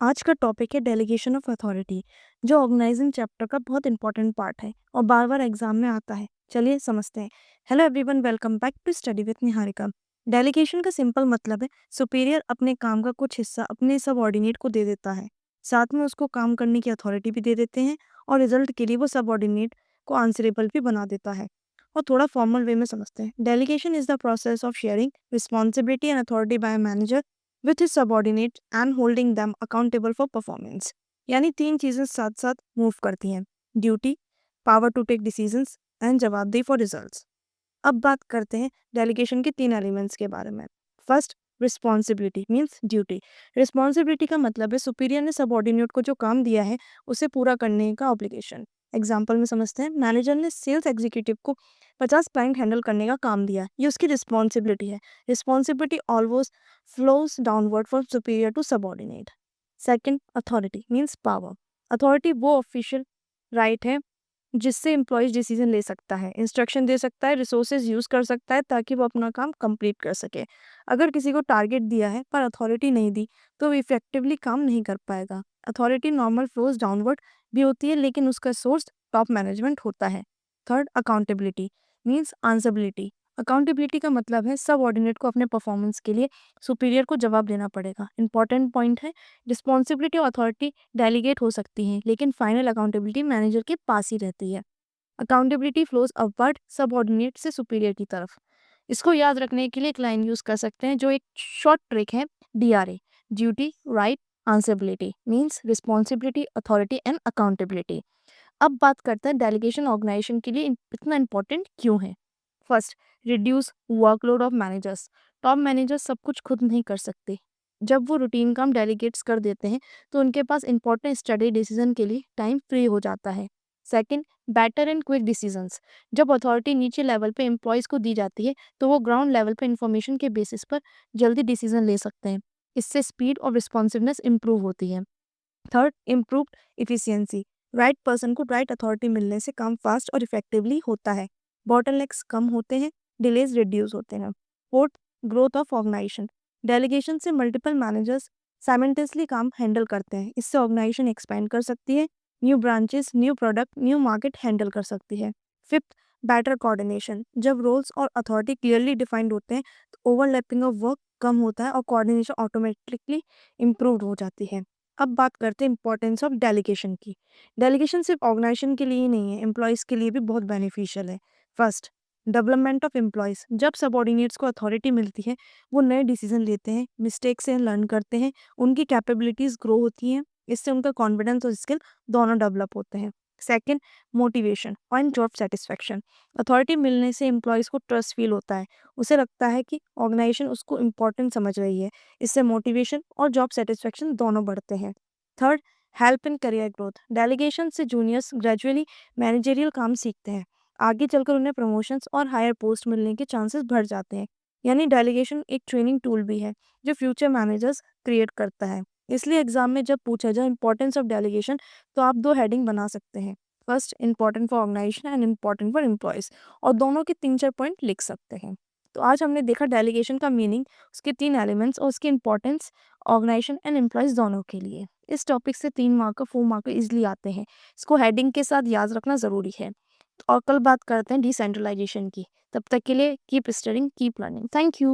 आज का टॉपिक है डेलीगेशन ऑफ अथॉरिटी, जो ऑर्गेनाइजिंग चैप्टर का बहुत इंपॉर्टेंट पार्ट है और बार बार एग्जाम में आता है। चलिए समझते हैं। Hello everyone, welcome back to study with Niharika. Delegation का सिंपल मतलब है सुपीरियर अपने काम का कुछ हिस्सा अपने सबऑर्डिनेट को दे देता है, साथ में उसको काम करने की अथॉरिटी भी दे देते हैं और रिजल्ट के लिए वो सबऑर्डिनेट को आंसरेबल भी बना देता है। और थोड़ा फॉर्मल वे में समझते हैं। Delegation is the process of sharing responsibility and authority bye manager with his subordinate and holding them accountable for performance। यानी तीन चीजें साथ साथ मूव करती हैं: duty, power to take decisions and जवाबदेही फॉर रिजल्ट्स। अब बात करते हैं डेलीगेशन के तीन एलिमेंट्स के बारे में। First, responsibility means duty. Responsibility का मतलब है सुपीरियर ने सबऑर्डिनेट को जो काम दिया है उसे पूरा करने का ऑब्लिगेशन। एग्जाम्पल में समझते हैं, मैनेजर ने सेल्स एग्जीक्यूटिव को 50 क्लाइंट हैंडल करने का काम दिया, ये उसकी रिस्पॉन्सिबिलिटी है। Responsibility always flows downward from superior to subordinate. Second, authority means power. Authority वो ऑफिशियल राइट है जिससे एम्प्लॉयज डिसीजन ले सकता है, इंस्ट्रक्शन दे सकता है, रिसोर्सेज यूज कर सकता है ताकि वो अपना काम कंप्लीट कर सके। अगर किसी को टारगेट दिया है पर अथॉरिटी नहीं दी तो वो इफेक्टिवली काम नहीं कर पाएगा। अथॉरिटी नॉर्मल फ्लोज डाउनवर्ड भी होती है लेकिन उसका सोर्स टॉप मैनेजमेंट होता है। Third, accountability means answerability. Accountability का मतलब है सब ऑर्डिनेट को अपने परफॉर्मेंस के लिए सुपीरियर को जवाब देना पड़ेगा। इंपॉर्टेंट पॉइंट है, रिस्पॉन्सिबिलिटी और अथॉरिटी डेलीगेट हो सकती हैं लेकिन फाइनल अकाउंटेबिलिटी मैनेजर के पास ही रहती है। अकाउंटेबिलिटी फ्लोज अपवर्ड सबऑर्डिनेट से सुपीरियर की तरफ। इसको याद रखने के लिए एक लाइन यूज कर सकते हैं जो एक शॉर्ट ट्रिक है, DRA, duty, right, answerability means responsibility, authority and accountability. अब बात करते हैं डेलीगेशन ऑर्गेनाइजेशन के लिए इतना इंपॉर्टेंट क्यों है। First, reduce workload of managers. Top managers सब कुछ खुद नहीं कर सकते। जब वो रूटीन काम डेलीगेट्स कर देते हैं तो उनके पास इंपॉर्टेंट स्टडी डिसीजन के लिए टाइम फ्री हो जाता है। Second, better and quick decisions. जब अथॉरिटी नीचे लेवल पे एम्प्लॉयज़ को दी जाती है तो वो ग्राउंड लेवल पे इंफॉर्मेशन के बेसिस पर जल्दी डिसीजन ले सकते हैं। इससे स्पीड और रिस्पॉन्सिवनेस इंप्रूव होती है। Third, improved efficiency. Right person को राइट अथॉरिटी मिलने से काम फास्ट और इफेक्टिवली होता है। बॉटलनेक्स कम होते हैं, डिलेज रिड्यूस होते हैं। Fourth, growth of organisation. Delegation से मल्टीपल मैनेजर्स साइमल्टेनियसली काम हैंडल करते हैं। इससे ऑर्गेनाइजेशन एक्सपेंड कर सकती है, new branches, new product, new market handle कर सकती है। Fifth, better coordination. जब रोल्स और अथॉरिटी क्लियरली डिफाइंड होते हैं तो ओवरलैपिंग ऑफ वर्क कम होता है और कोऑर्डिनेशन ऑटोमेटिकली इम्प्रूव हो जाती है। अब बात करते हैं इंपॉर्टेंस ऑफ डेलीगेशन की। डेलीगेशन सिर्फ ऑर्गेनाइजेशन के लिए ही नहीं है, एम्प्लॉयज़ के लिए भी बहुत बेनिफिशियल है। First, development of employees. जब सबऑर्डिनेट्स को अथॉरिटी मिलती है वो नए डिसीजन लेते हैं, मिस्टेक से लर्न करते हैं, उनकी कैपेबिलिटीज़ ग्रो होती हैं। इससे उनका कॉन्फिडेंस और स्किल दोनों डेवलप होते हैं। Second, motivation and job satisfaction. Authority मिलने से एम्प्लॉयज़ को ट्रस्ट फील होता है, उसे लगता है कि ऑर्गेनाइजेशन उसको इम्पोर्टेंट समझ रही है। इससे मोटिवेशन और जॉब सेटिस्फैक्शन दोनों बढ़ते हैं। Third, help in career growth. Delegation से जूनियर्स ग्रेजुअली मैनेजरियल काम सीखते हैं, आगे चलकर उन्हें प्रमोशंस और हायर पोस्ट मिलने के चांसेस बढ़ जाते हैं। यानी डेलीगेशन एक ट्रेनिंग टूल भी है जो फ्यूचर मैनेजर्स क्रिएट करता है। इसलिए एग्जाम में जब पूछा जाए इंपॉर्टेंस ऑफ डेलीगेशन तो आप दो हेडिंग बना सकते हैं। First, important for organisation and important for employees, और दोनों के 3-4 पॉइंट लिख सकते हैं। तो आज हमने देखा डेलीगेशन का मीनिंग, उसके 3 एलिमेंट्स और उसकी इंपॉर्टेंस ऑर्गेनाइजेशन एंड एम्प्लॉयज़ दोनों के लिए। इस टॉपिक से 3 मार्क का 4 मार्क ईजिली आते हैं। इसको हेडिंग के साथ याद रखना ज़रूरी है। और कल बात करते हैं डिसेंट्रलाइजेशन की। तब तक के लिए keep studying, keep learning. Thank you.